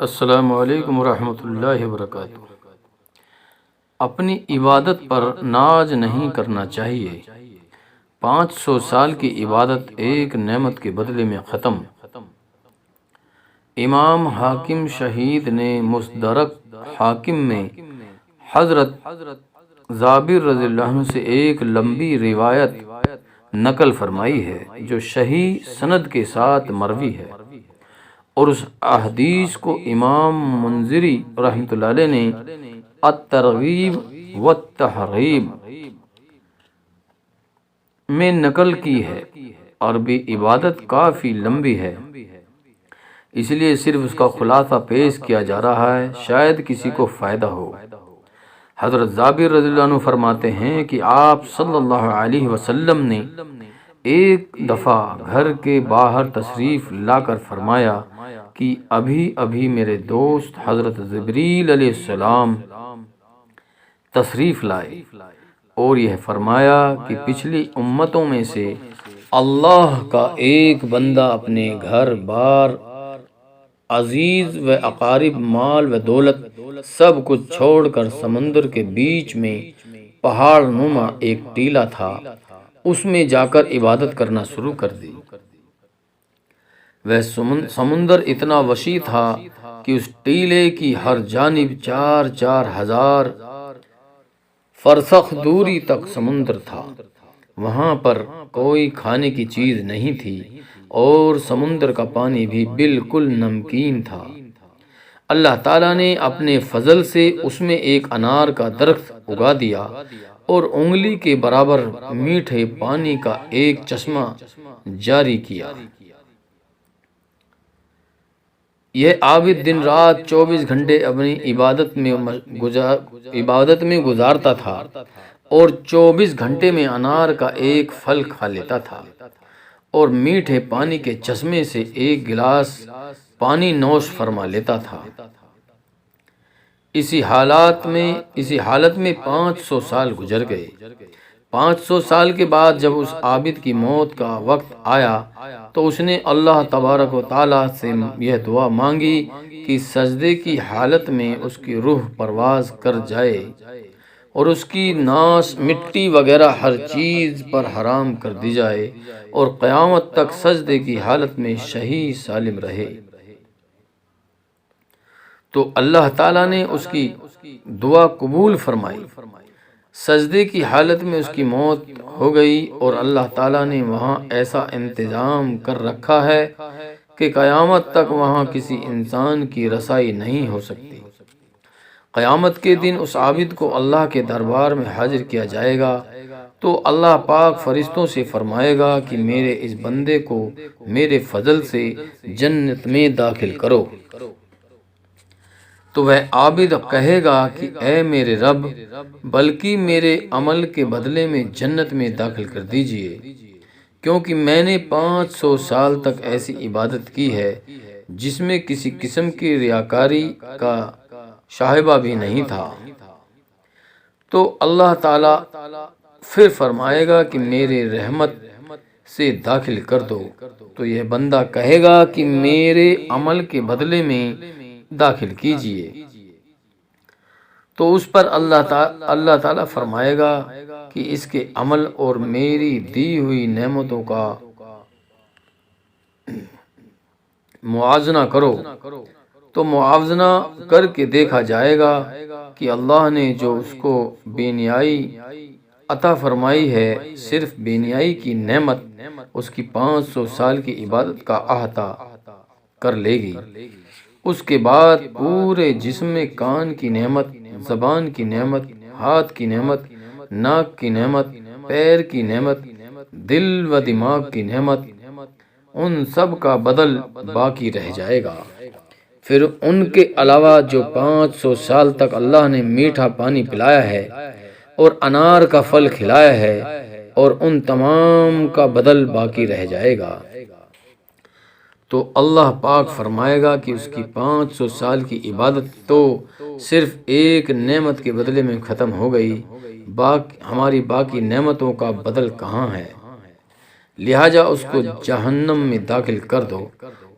السلام علیکم ورحمۃ اللہ وبرکاتہ۔ اپنی عبادت پر ناز نہیں کرنا چاہیے۔ 500 سال کی عبادت ایک نعمت کے بدلے میں ختم۔ امام حاکم شہید نے مستدرک حاکم میں حضرت جابر رضی اللہ عنہ سے ایک لمبی روایت نقل فرمائی ہے جو صحیح سند کے ساتھ مروی ہے، اور اس حدیث کو امام منذری رحمۃ اللہ علیہ نے الترغیب والتحریب میں نقل کی ہے۔ عربی عبادت کافی لمبی ہے، اس لیے صرف اس کا خلاصہ پیش کیا جا رہا ہے، شاید کسی کو فائدہ ہو۔ حضرت جابر رضی اللہ عنہ فرماتے ہیں کہ آپ صلی اللہ علیہ وسلم نے ایک دفعہ گھر کے باہر تشریف لا کر فرمایا کہ ابھی میرے دوست حضرت جبریل علیہ السلام تشریف لائے، اور یہ فرمایا کہ پچھلی امتوں میں سے اللہ کا ایک بندہ اپنے گھر بار، عزیز و اقارب، مال و دولت سب کچھ چھوڑ کر سمندر کے بیچ میں پہاڑ نما ایک ٹیلا تھا، اس میں جا کر عبادت کرنا شروع کر دی۔ وہ سمندر اتنا وسیع تھا کہ اس ٹیلے کی ہر جانب 4,000 فرسخ دوری تک سمندر تھا۔ وہاں پر کوئی کھانے کی چیز نہیں تھی، اور سمندر کا پانی بھی بالکل نمکین تھا۔ اللہ تعالیٰ نے اپنے فضل سے اس میں ایک انار کا درخت اگا دیا، اور انگلی کے برابر میٹھے پانی کا ایک چشمہ جاری کیا۔ یہ عابد دن رات 24 گھنٹے اپنی عبادت میں گزارتا تھا، اور 24 گھنٹے میں انار کا ایک پھل کھا لیتا تھا، اور میٹھے پانی کے چشمے سے ایک گلاس پانی نوش فرما لیتا تھا۔ اسی حالت میں 500 سال گزر گئے۔ 500 سال کے بعد جب اس عابد کی موت کا وقت آیا تو اس نے اللہ تبارک و تعالیٰ سے یہ دعا مانگی کہ سجدے کی حالت میں اس کی روح پرواز کر جائے، اور اس کی ناس، مٹی وغیرہ ہر چیز پر حرام کر دی جائے، اور قیامت تک سجدے کی حالت میں صحیح سالم رہے۔ تو اللہ تعالیٰ نے اس کی دعا قبول فرمائی۔ سجدے کی حالت میں اس کی موت ہو گئی، اور اللہ تعالیٰ نے وہاں ایسا انتظام کر رکھا ہے کہ قیامت تک وہاں کسی انسان کی رسائی نہیں ہو سکتی۔ قیامت کے دن اس عابد کو اللہ کے دربار میں حاضر کیا جائے گا، تو اللہ پاک فرشتوں سے فرمائے گا کہ میرے اس بندے کو میرے فضل سے جنت میں داخل کرو۔ تو وہ عابد کہے گا کہ اے میرے رب، بلکہ میرے عمل کے بدلے میں جنت میں داخل کر دیجئے، کیونکہ میں نے 500 سال تک ایسی عبادت کی ہے جس میں کسی قسم کی ریاکاری کا شائبہ بھی نہیں تھا۔ تو اللہ تعالیٰ پھر فرمائے گا کہ میرے رحمت سے داخل کر دو۔ تو یہ بندہ کہے گا کہ میرے عمل کے بدلے میں داخل کیجئے۔ تو اس پر اللہ تعالیٰ فرمائے گا کہ اس کے عمل اور میری دی ہوئی نعمتوں کا موازنہ کرو۔ تو موازنہ کر کے دیکھا جائے گا کہ اللہ نے جو اس کو بے نیائی عطا فرمائی ہے، صرف بے نیائی کی نعمت اس کی 500 سال کی عبادت کا احاطہ کر لے گی۔ اس کے بعد پورے جسم میں کان کی نعمت، زبان کی نعمت، ہاتھ کی نعمت، ناک کی نعمت، پیر کی نعمت، دل و دماغ کی نعمت، ان سب کا بدل باقی رہ جائے گا۔ پھر ان کے علاوہ جو 500 سال تک اللہ نے میٹھا پانی پلایا ہے اور انار کا پھل کھلایا ہے، اور ان تمام کا بدل باقی رہ جائے گا۔ تو اللہ پاک فرمائے گا کہ اس کی 500 سال کی عبادت تو صرف ایک نعمت کے بدلے میں ختم ہو گئی، ہماری باقی نعمتوں کا بدل کہاں ہے؟ لہٰذا اس کو جہنم میں داخل کر دو۔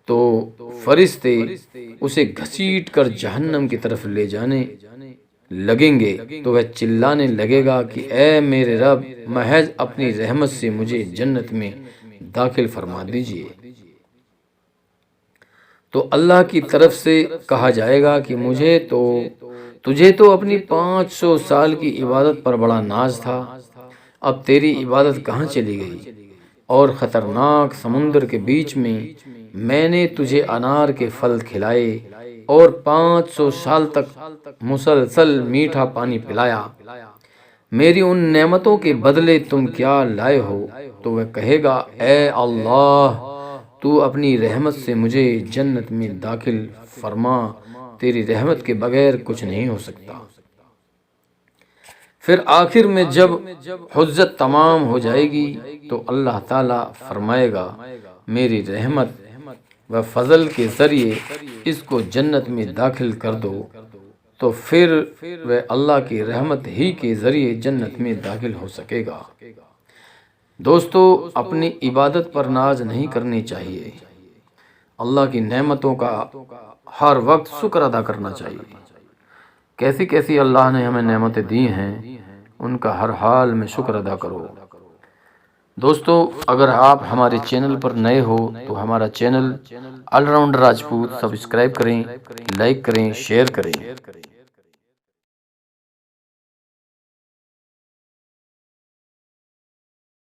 تو فرشتے اسے گھسیٹ کر جہنم کی طرف لے جانے لگیں گے تو وہ چلانے لگے گا کہ اے میرے رب، محض اپنی رحمت سے مجھے جنت میں داخل فرما دیجئے۔ تو اللہ کی طرف سے کہا جائے گا کہ تجھے تو اپنی 500 سال کی عبادت پر بڑا ناز تھا، اب تیری عبادت کہاں چلی گئی؟ اور خطرناک سمندر کے بیچ میں نے تجھے انار کے پھل کھلائے اور 500 سال تک مسلسل میٹھا پانی پلایا، میری ان نعمتوں کے بدلے تم کیا لائے ہو؟ تو وہ کہے گا اے اللہ، تو اپنی رحمت سے مجھے جنت میں داخل فرما، تیری رحمت کے بغیر کچھ نہیں ہو سکتا۔ پھر آخر میں جب حجت تمام ہو جائے گی تو اللہ تعالیٰ فرمائے گا میری رحمت و فضل کے ذریعے اس کو جنت میں داخل کر دو، تو پھر وہ اللہ کی رحمت ہی کے ذریعے جنت میں داخل ہو سکے گا۔ دوستو، اپنی عبادت پر ناز نہیں کرنی چاہیے، اللہ کی نعمتوں کا ہر وقت شکر ادا کرنا چاہیے۔ کیسی کیسی اللہ نے ہمیں نعمتیں دی ہیں، ان کا ہر حال میں شکر ادا کرو۔ دوستو، اگر آپ ہمارے چینل پر نئے ہو تو ہمارا channel all rounder Rajput subscribe کریں، لائک کریں، شیئر کریں۔